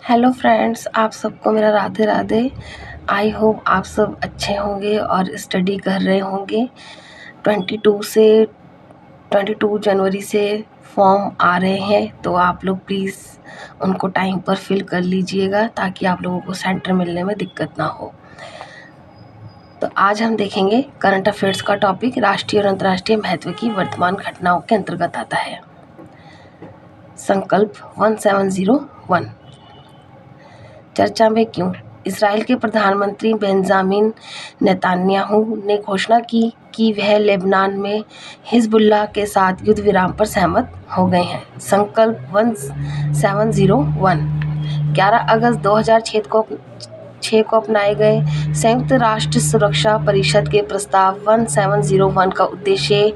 Hello friends, आप सबको मेरा राधे राधे। आई होप आप सब अच्छे होंगे और स्टडी कर रहे होंगे। 22 जनवरी से फॉर्म आ रहे हैं, तो आप लोग प्लीज़ उनको टाइम पर फिल कर लीजिएगा ताकि आप लोगों को सेंटर मिलने में दिक्कत ना हो। तो आज हम देखेंगे करंट अफेयर्स का टॉपिक राष्ट्रीय और अंतर्राष्ट्रीय महत्व की वर्तमान घटनाओं के अंतर्गत आता है। संकल्प 1701। चर्चा में क्यों? इजराइल के प्रधानमंत्री बेंजामिन नेतान्याहू ने घोषणा की कि वह लेबनान में हिजबुल्लाह के साथ युद्ध विराम पर सहमत हो गए हैं। संकल्प 1701। 11 अगस्त 2006 को अपनाए गए संयुक्त राष्ट्र सुरक्षा परिषद के प्रस्ताव 1701 का उद्देश्य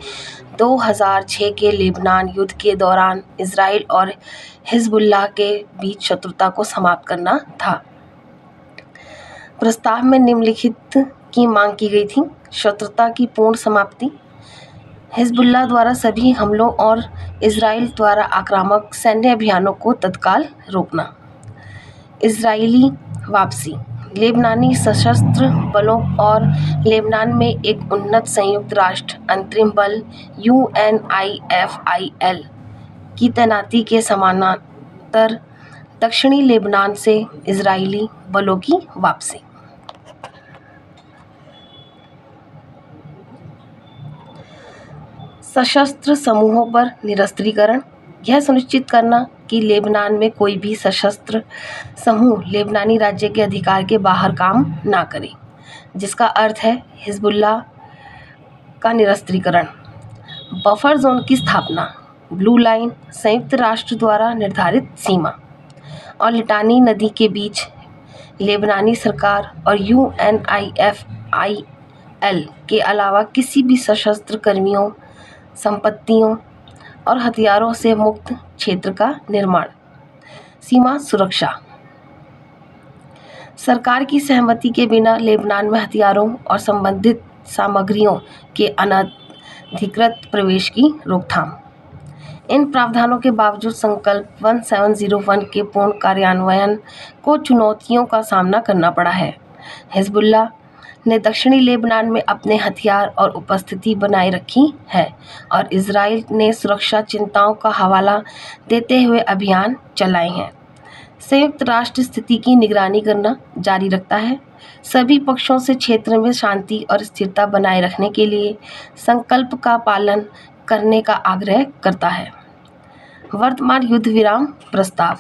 2006 के लेबनान युद्ध के दौरान इजराइल और हिजबुल्लाह के बीच शत्रुता को समाप्त करना था। प्रस्ताव में निम्नलिखित की मांग की गई थी: शत्रुता की पूर्ण समाप्ति, हिजबुल्लाह द्वारा सभी हमलों और इजराइल द्वारा आक्रामक सैन्य अभियानों को तत्काल रोकना, इजरायली वापसी, लेबनानी सशस्त्र बलों और लेबनान में एक उन्नत संयुक्त राष्ट्र अंतरिम बल UNIFIL की तैनाती के समानांतर दक्षिणी लेबनान से इजरायली बलों की वापसी। सशस्त्र समूहों पर निरस्त्रीकरण, यह सुनिश्चित करना कि लेबनान में कोई भी सशस्त्र समूह लेबनानी राज्य के अधिकार के बाहर काम ना करे, जिसका अर्थ है हिजबुल्लाह का निरस्त्रीकरण। बफर जोन की स्थापना, ब्लू लाइन, संयुक्त राष्ट्र द्वारा निर्धारित सीमा और लिटानी नदी के बीच लेबनानी सरकार और UNIFIL के अलावा किसी भी सशस्त्र कर्मियों, संपत्तियों और हथियारों से मुक्त क्षेत्र का निर्माण। सीमा सुरक्षा, सरकार की सहमति के बिना लेबनान में हथियारों और संबंधित सामग्रियों के अनधिकृत प्रवेश की रोकथाम। इन प्रावधानों के बावजूद संकल्प 1701 के पूर्ण कार्यान्वयन को चुनौतियों का सामना करना पड़ा है। हिजबुल्लाह ने दक्षिणी लेबनान में अपने हथियार और उपस्थिति बनाए रखी है और इजराइल ने सुरक्षा चिंताओं का हवाला देते हुए अभियान चलाए हैं। संयुक्त राष्ट्र स्थिति की निगरानी करना जारी रखता है, सभी पक्षों से क्षेत्र में शांति और स्थिरता बनाए रखने के लिए संकल्प का पालन करने का आग्रह करता है। वर्तमान युद्ध विराम प्रस्ताव।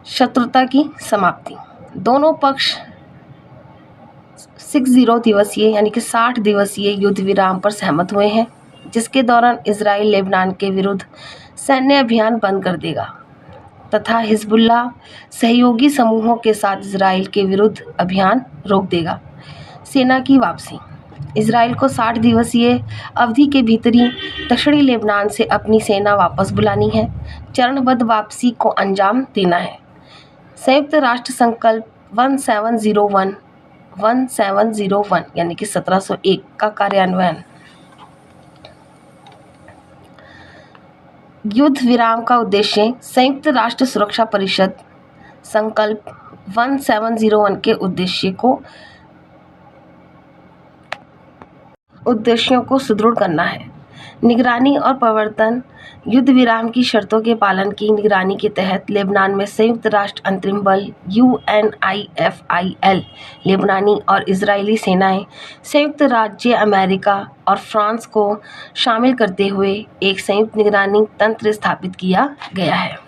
शत्रुता की समाप्ति, दोनों पक्ष 60 दिवसीय यानी कि 60 दिवसीय युद्ध विराम पर सहमत हुए हैं, जिसके दौरान इजराइल लेबनान के विरुद्ध सैन्य अभियान बंद कर देगा तथा हिजबुल्लाह सहयोगी समूहों के साथ इजराइल के विरुद्ध अभियान रोक देगा। सेना की वापसी, इजराइल को 60 दिवसीय अवधि के भीतर ही दक्षिणी लेबनान से अपनी सेना वापस बुलानी है, चरणबद्ध वापसी को अंजाम देना है। संयुक्त राष्ट्र संकल्प 1701 यानी कि 1701 का कार्यान्वयन। युद्ध विराम का उद्देश्य संयुक्त राष्ट्र सुरक्षा परिषद संकल्प 1701 के उद्देश्यों को सुदृढ़ करना है। निगरानी और प्रवर्तन, युद्ध विराम की शर्तों के पालन की निगरानी के तहत लेबनान में संयुक्त राष्ट्र अंतरिम बल UNIFIL, लेबनानी और इजरायली सेनाएं, संयुक्त राज्य अमेरिका और फ्रांस को शामिल करते हुए एक संयुक्त निगरानी तंत्र स्थापित किया गया है।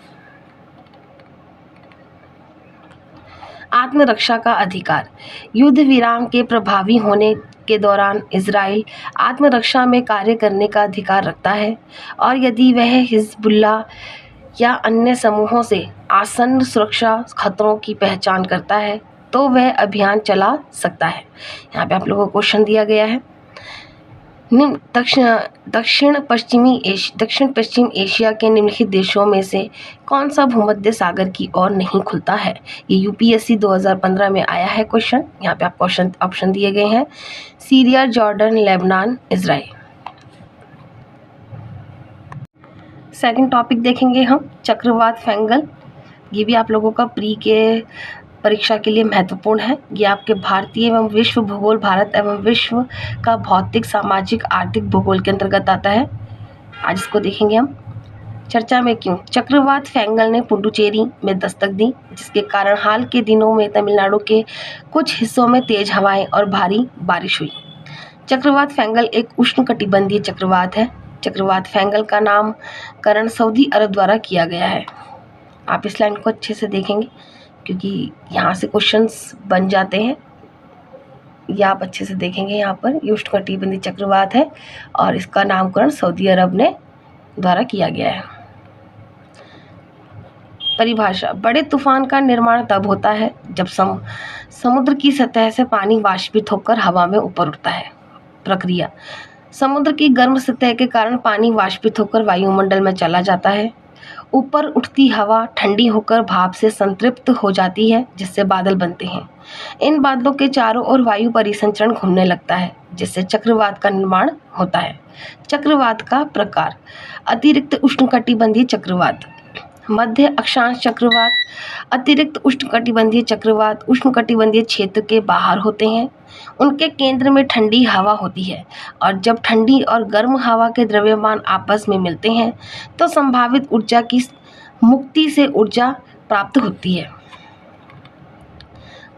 आत्मरक्षा का अधिकार, युद्ध विराम के प्रभावी होने के दौरान इजराइल आत्मरक्षा में कार्य करने का अधिकार रखता है और यदि वह हिजबुल्लाह या अन्य समूहों से आसन्न सुरक्षा खतरों की पहचान करता है तो वह अभियान चला सकता है। यहाँ पे आप लोगों को क्वेश्चन दिया गया है। दक्षिण पश्चिम एशिया के निम्नलिखित देशों में से कौन सा भूमध्य सागर की ओर नहीं खुलता है? ये UPSC 2015 में आया है क्वेश्चन। यहाँ पे आप ऑप्शन दिए गए हैं: Syria, Jordan, Lebanon, Israel. Second topic देखेंगे हम चक्रवात फंगल। ये भी आप लोगों का प्री के परीक्षा के लिए महत्वपूर्ण है। ये आपके भारतीय एवं विश्व भूगोल, भारत एवं विश्व का भौतिक, सामाजिक, आर्थिक भूगोल के अंतर्गत आता है। आज इसको देखेंगे हम। चर्चा में क्यों चक्रवात फंगल ने पुडुचेरी में दस्तक दी, जिसके कारण हाल के दिनों में तमिलनाडु के कुछ हिस्सों में तेज हवाएं और भारी बारिश हुई। चक्रवात फंगल एक उष्णकटिबंधीय चक्रवात है। चक्रवात फंगल का नामकरण सऊदी अरब द्वारा किया गया है। आप इस लाइन को अच्छे से देखेंगे क्योंकि यहाँ से क्वेश्चंस बन जाते हैं। ये आप अच्छे से देखेंगे। यहाँ पर ये उष्णकटिबंधीय चक्रवात है और इसका नामकरण सऊदी अरब ने द्वारा किया गया है। परिभाषा। बड़े तूफान का निर्माण तब होता है जब समुद्र की सतह से पानी वाष्पित होकर हवा में ऊपर उठता है। प्रक्रिया। समुद्र की गर्म सतह के कारण पानी वाष्पित होकर वायुमंडल में चला जाता है। ऊपर उठती हवा ठंडी होकर भाप से संतृप्त हो जाती है, जिससे बादल बनते हैं। इन बादलों के चारों ओर वायु परिसंचरण घूमने लगता है, जिससे चक्रवात का निर्माण होता है। चक्रवात का प्रकार। अतिरिक्त उष्णकटिबंधीय चक्रवात, मध्य अक्षांश चक्रवात। अतिरिक्त उष्णकटिबंधीय चक्रवात उष्णकटिबंधीय क्षेत्र के बाहर होते हैं। उनके केंद्र में ठंडी हवा होती है और जब ठंडी और गर्म हवा के द्रव्यमान आपस में मिलते हैं तो संभावित ऊर्जा की मुक्ति से ऊर्जा प्राप्त होती है।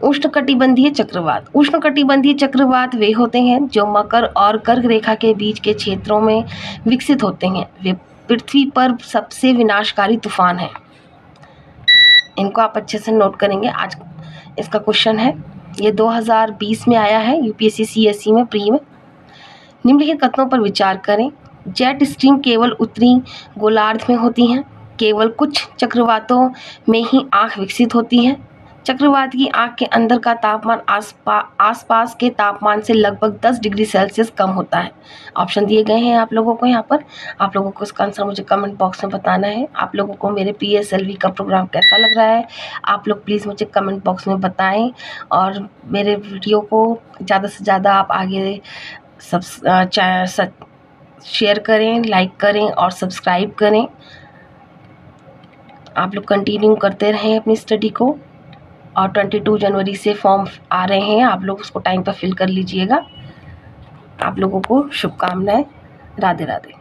उष्णकटिबंधीय चक्रवात। उष्णकटिबंधीय चक्रवात वे होते हैं जो मकर और कर्क रेखा के बीच के क्षेत्रों में विकसित होते हैं। वे पृथ्वी पर सबसे विनाशकारी तूफान है। इनको आप अच्छे से नोट करेंगे। आज इसका क्वेश्चन है, ये 2020 में आया है यूपीएससी सीएससी में प्री में। निम्नलिखित कथनों पर विचार करें। जेट स्ट्रीम केवल उत्तरी गोलार्ध में होती हैं। केवल कुछ चक्रवातों में ही आँख विकसित होती है। चक्रवात की आँख के अंदर का तापमान आसपास के तापमान से लगभग 10 डिग्री सेल्सियस कम होता है। ऑप्शन दिए गए हैं आप लोगों को यहाँ पर। आप लोगों को इसका आंसर मुझे कमेंट बॉक्स में बताना है। आप लोगों को मेरे PSLV का प्रोग्राम कैसा लग रहा है, आप लोग प्लीज़ मुझे कमेंट बॉक्स में बताएं। और मेरे वीडियो को ज़्यादा से ज़्यादा आप आगे शेयर करें, लाइक करें और सब्सक्राइब करें। आप लोग कंटिन्यू करते रहें अपनी स्टडी को। और 22 जनवरी से फॉर्म आ रहे हैं, आप लोग उसको टाइम पर फिल कर लीजिएगा। आप लोगों को शुभकामनाएं। राधे राधे।